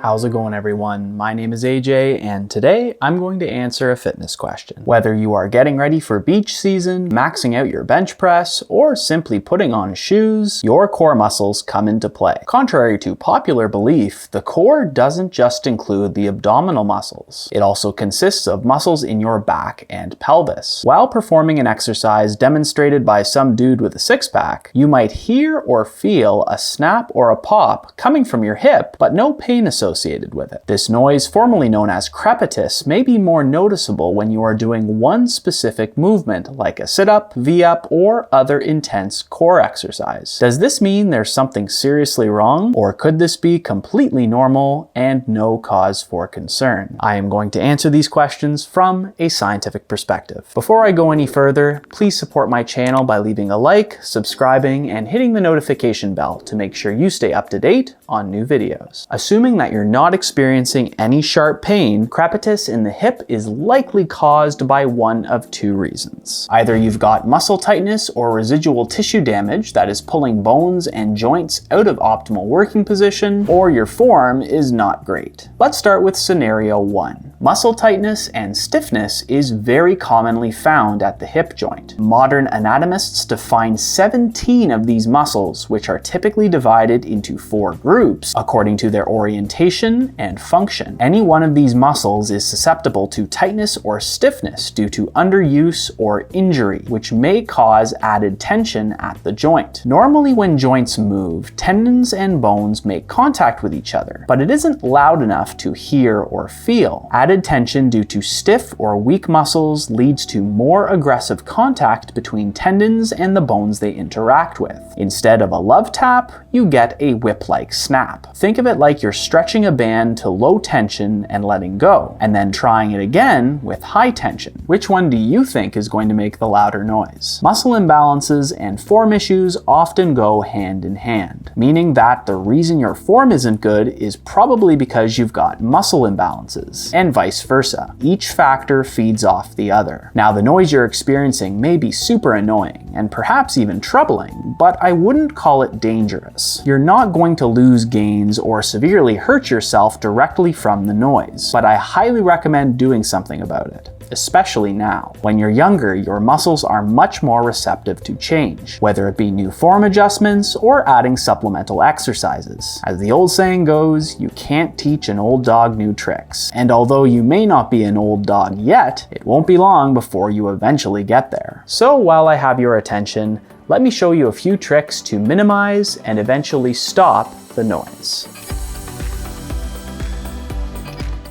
How's it going, everyone? My name is AJ, and today I'm going to answer a fitness question. Whether you are getting ready for beach season, maxing out your bench press, or simply putting on shoes, your core muscles come into play. Contrary to popular belief, the core doesn't just include the abdominal muscles. It also consists of muscles in your back and pelvis. While performing an exercise demonstrated by some dude with a six-pack, you might hear or feel a snap or a pop coming from your hip, but no pain associated with it. This noise, formerly known as crepitus, may be more noticeable when you are doing one specific movement, like a sit-up, V-up, or other intense core exercise. Does this mean there's something seriously wrong, or could this be completely normal and no cause for concern? I am going to answer these questions from a scientific perspective. Before I go any further, please support my channel by leaving a like, subscribing, and hitting the notification bell to make sure you stay up to date on new videos. Assuming that you're not experiencing any sharp pain, crepitus in the hip is likely caused by one of two reasons. Either you've got muscle tightness or residual tissue damage that is pulling bones and joints out of optimal working position, or your form is not great. Let's start with scenario 1. Muscle tightness and stiffness is very commonly found at the hip joint. Modern anatomists define 17 of these muscles, which are typically divided into 4 groups according to their orientation and function. Any one of these muscles is susceptible to tightness or stiffness due to underuse or injury, which may cause added tension at the joint. Normally, when joints move, tendons and bones make contact with each other, but it isn't loud enough to hear or feel. Added tension due to stiff or weak muscles leads to more aggressive contact between tendons and the bones they interact with. Instead of a love tap, you get a whip-like snap. Think of it like you're stretching a band to low tension and letting go, and then trying it again with high tension. Which one do you think is going to make the louder noise? Muscle imbalances and form issues often go hand in hand, meaning that the reason your form isn't good is probably because you've got muscle imbalances, and vice versa. Each factor feeds off the other. Now, the noise you're experiencing may be super annoying and perhaps even troubling, but I wouldn't call it dangerous. You're not going to lose gains or severely hurt yourself directly from the noise, but I highly recommend doing something about it. Especially now. When you're younger, your muscles are much more receptive to change, whether it be new form adjustments or adding supplemental exercises. As the old saying goes, you can't teach an old dog new tricks. And although you may not be an old dog yet, it won't be long before you eventually get there. So while I have your attention, let me show you a few tricks to minimize and eventually stop the noise.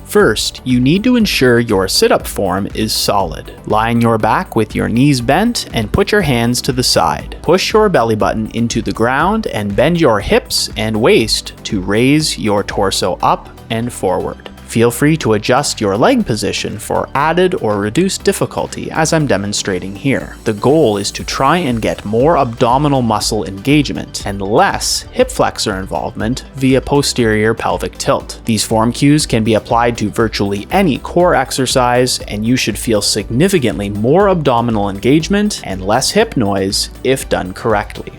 First, you need to ensure your sit-up form is solid. Lie on your back with your knees bent and put your hands to the side. Push your belly button into the ground and bend your hips and waist to raise your torso up and forward. Feel free to adjust your leg position for added or reduced difficulty as I'm demonstrating here. The goal is to try and get more abdominal muscle engagement and less hip flexor involvement via posterior pelvic tilt. These form cues can be applied to virtually any core exercise, and you should feel significantly more abdominal engagement and less hip noise if done correctly.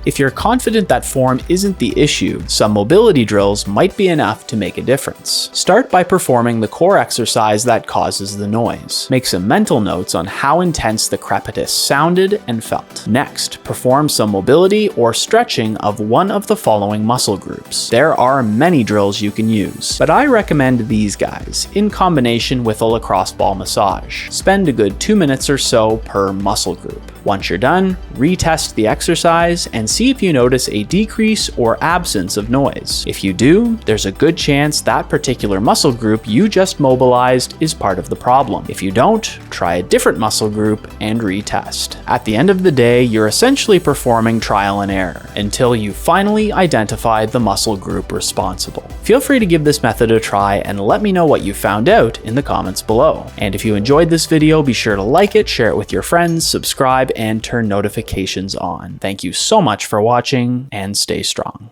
If you're confident that form isn't the issue, some mobility drills might be enough to make a difference. Start by performing the core exercise that causes the noise. Make some mental notes on how intense the crepitus sounded and felt. Next, perform some mobility or stretching of one of the following muscle groups. There are many drills you can use, but I recommend these guys in combination with a lacrosse ball massage. Spend a good 2 minutes or so per muscle group. Once you're done, retest the exercise and see if you notice a decrease or absence of noise. If you do, there's a good chance that particular muscle group you just mobilized is part of the problem. If you don't, try a different muscle group and retest. At the end of the day, you're essentially performing trial and error until you finally identify the muscle group responsible. Feel free to give this method a try and let me know what you found out in the comments below. And if you enjoyed this video, be sure to like it, share it with your friends, subscribe, and turn notifications on. Thank you so much for watching, and stay strong.